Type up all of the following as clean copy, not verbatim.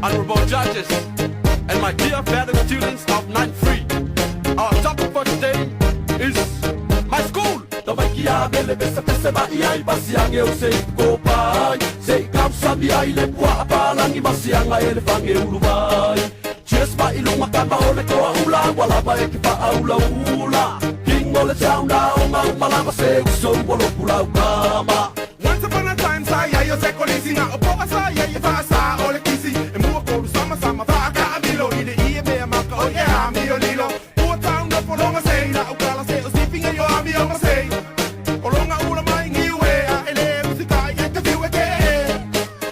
honorable judges, and my dear fellow students of 9-3. Our topic for today is my school. Tamai kia mele besa pesa mai ai basiang eu sei ko pai. Sei kam sabi ai le pua palangi basiang ai le fange ulumai. Cheers ba iluma kan ba ole ko ula wala ba e pa ula ula. King ole town na o ma malama se so bolo pula kama. Once upon a time sa ya yo se kolisi nga o poka sa ya ye fa sa ole kisi. E mua ko sama sama fa ka amilo ide ie me maka o ye ami o lilo. O town no polonga sei na o kala se o siping yo ami o ma sei. Olonga ula mai ngiwe a ele musika ye ka viwe ke.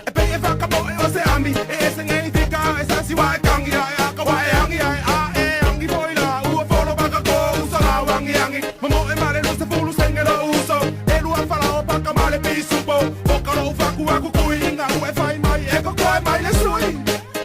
E pe e fa ka mo e o se ami e se ngai fika e sa si wa kangi ya ka wa angi ya a e angi boila u folo baka ko usala wangi angi. Mo e mare no se fulu sengelo uso. E lu a fala o baka male pisupo. O kalo faku aku kuinga u e fai mai e ko ko mai le sui.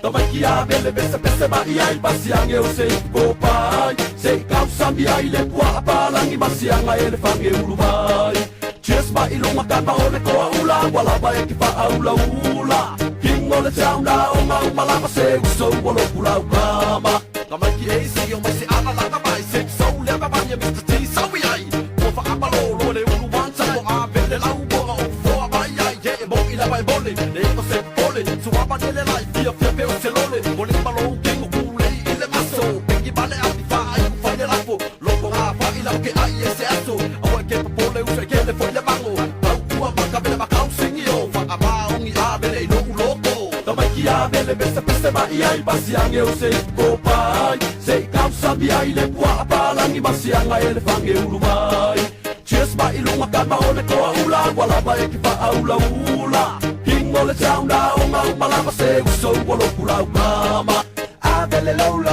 Tamai kia mele besa pesa mai ai basiang eu sei ko pai. Sei kam sabi ai le pua palangi basiang ai le fange ulumai. Cheers ba iluma kan ba ole ko ula wala ba e pa ula ula. King ole town na o ma malama se so bolo pula kama. Tamai ki ei si o mai se ala la ka mai se so le ba ba ye Mr. T so we ai. Mo fa apalo lo le ulu wansa mo a vele la u bo o fo ba ai ye mo ila ba bole le ko se bole su ba le lai fia fia pe o se lole mo le ba lo king o kule ile maso pengi bale a fa ai fa le la fo lo ko a fa ila ke ai ese aso o ke pa bole u se ke le fo le mango au ku a ka bele ba ka singi o fa a ba ungi a bele no loko. Tamai kia mele besa pesa mai ai basiang eu sei ko pai. Sei kam sabi ai le pua palangi basiang ai le fange ulumai. Cheers ba iluma kan ba ole ko ula wala ba e pa ula ula. King ole town na o ma malama se so bolo pula kama. A vele lola